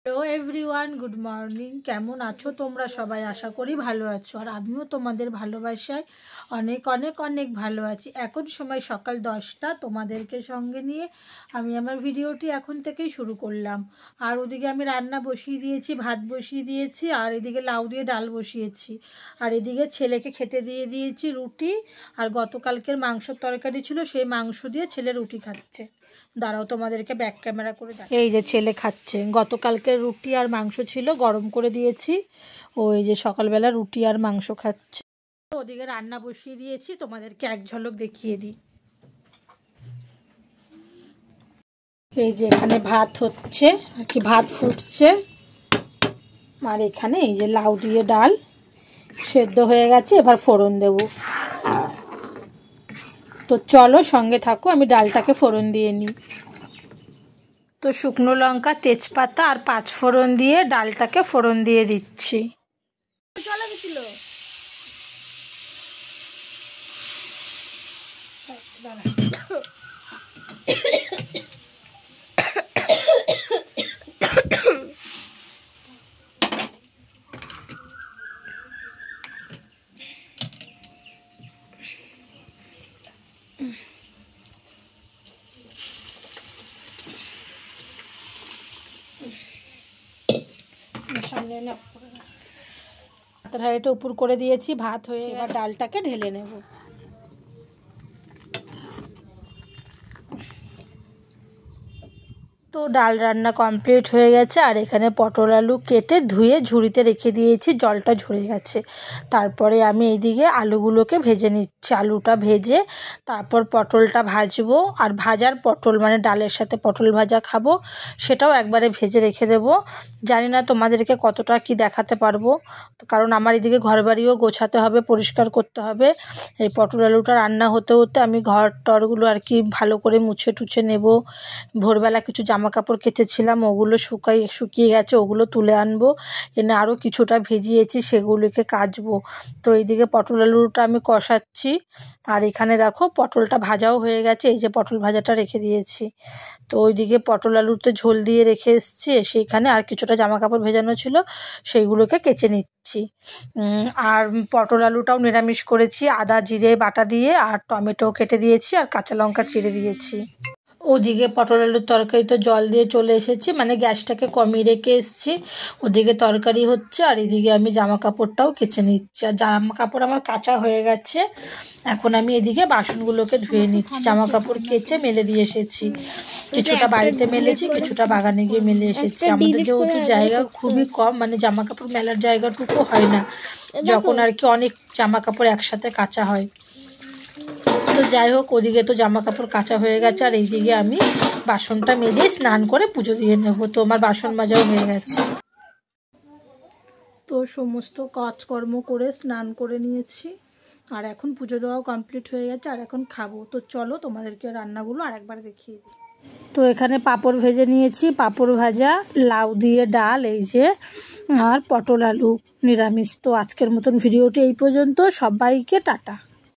Hello everyone, good morning. কেমন আছো তোমরা সবাই? আশা করি ভালো আছো, আর আমিও তোমাদের ভালোবাসায় অনেক অনেক অনেক ভালো আছি। এখন সময় সকাল 10টা। তোমাদেরকে সঙ্গে নিয়ে আমি আমার ভিডিওটি এখন থেকেই শুরু করলাম। আর ওদিকে আমি রান্না বসিয়ে দিয়েছি, ভাত বসিয়ে দিয়েছি, আর এদিকে লাউ দিয়ে ডাল বসিয়েছি, আর এদিকে ছেলেকে খেতে দিয়ে দিয়েছি রুটি। আর গতকালকের মাংসের তরকারি ছিল, সেই মাংস দিয়ে ছেলে রুটি খাচ্ছে। দাঁড়াও তোমাদেরকে ব্যাক ক্যামেরা করে দেখ। এই যে ছেলে খাচ্ছে, গতকালকে রুটি আর মাংস ছিল, গরম করে দিয়েছি। ওই যে সকালবেলা রুটি আর মাংস খাচ্ছে। ওদিকে রান্না বসিয়ে দিয়েছি, তোমাদেরকে এক ঝলক দেখিয়ে দিই। এই যে এখানে ভাত হচ্ছে, আর কি ভাত ফুটছে, আর এখানে এই যে লাউ দিয়ে ডাল সেদ্ধ হয়ে গেছে, এবার ফোড়ন দেবো। তো চলো সঙ্গে থাকো, আমি ডালটাকে ফোড়ন দিয়ে নিই। তো শুকনো লঙ্কা, তেজপাতা আর 5 ফোড়ন দিয়ে ডালটাকে ফোড়ন দিয়ে দিচ্ছি। এটা উপর করে দিয়েছি, ভাত হয়ে এবার ডালটাকে ঢেলে নেব। তো ডাল রান্না কমপ্লিট হয়ে গেছে, আর এখানে পটল আলু কেটে ধুয়ে ঝুড়িতে রেখে দিয়েছি, জলটা ঝরে গেছে। তারপরে আমি এইদিকে আলুগুলোকে ভেজে নিচ্ছি। আলুটা ভেজে তারপর পটলটা ভাজবো, আর ভাজার পটল মানে ডালের সাথে পটল ভাজা খাবো, সেটাও একবারে ভেজে রেখে দেবো। জানি না তোমাদেরকে কতটা কি দেখাতে পারবো, কারণ আমার এদিকে ঘরবাড়িও গোছাতে হবে, পরিষ্কার করতে হবে। এই পটল আলুটা রান্না হতে হতে আমি ঘর টরগুলো আর কি ভালো করে মুছে টুছে নেব। ভোরবেলা কিছু জামা কাপড় কেচেছিলাম, ওগুলো শুকিয়ে গেছে, ওগুলো তুলে আনবো, এনে আরও কিছুটা ভিজিয়েছি, সেগুলোকে কাচবো। তো এইদিকে পটল আলুটা আমি কষাচ্ছি, আর এখানে দেখো পটলটা ভাজাও হয়ে গেছে, এই যে পটল ভাজাটা রেখে দিয়েছি। তো ওইদিকে পটল আলুতে ঝোল দিয়ে রেখে এসেছি, সেখানে আর কিছুটা জামা কাপড় ভেজানো ছিল, সেইগুলোকে কেচে নিচ্ছি। আর পটল আলুটাও নিরামিষ করেছি, আদা জিরে বাটা দিয়ে, আর টমেটো কেটে দিয়েছি, আর কাঁচা লঙ্কা চিড়ে দিয়েছি। ওদিকে পটল আলুর তরকারি তো জল দিয়ে চলে এসেছি, মানে গ্যাসটাকে কমিয়ে রেখে এসেছি। ওদিকে তরকারি হচ্ছে, আর এদিকে আমি জামা কাপড়টাও কেচে নিচ্ছি। আর জামা কাপড় আমার কাচা হয়ে গেছে, এখন আমি এদিকে বাসনগুলোকে ধুয়ে নিচ্ছি। জামা কাপড় কেচে মেলে দিয়ে এসেছি, কিছুটা বাড়িতে মেলেছি, কিছুটা বাগানে গিয়ে মেলে এসেছি। আমাদের যেহেতু জায়গা খুবই কম, মানে জামা কাপড় মেলার জায়গাটুকু হয় না, যখন আর কি অনেক জামা কাপড় একসাথে কাচা হয়। তো যাই হোক, ওদিকে তো জামা কাপড় কাচা হয়ে গেছে, আর এইদিকে আমি বাসনটা মেজে স্নান করে পুজো দিয়ে নেব। তো আমার বাসন মাজাও হয়ে গেছে। তো সমস্ত কাজকর্ম করে স্নান করে নিয়েছি, আর এখন পুজো দেওয়াও কমপ্লিট হয়ে গেছে, আর এখন খাবো। তো চলো তোমাদেরকে রান্নাগুলো আরেকবার দেখিয়ে দিই। তো এখানে পাঁপড় ভেজে নিয়েছি, পাঁপড় ভাজা, লাউ দিয়ে ডাল, এই যে, আর পটল আলু নিরামিষ। তো আজকের মতন ভিডিওটি এই পর্যন্ত। সবাইকে টাটা।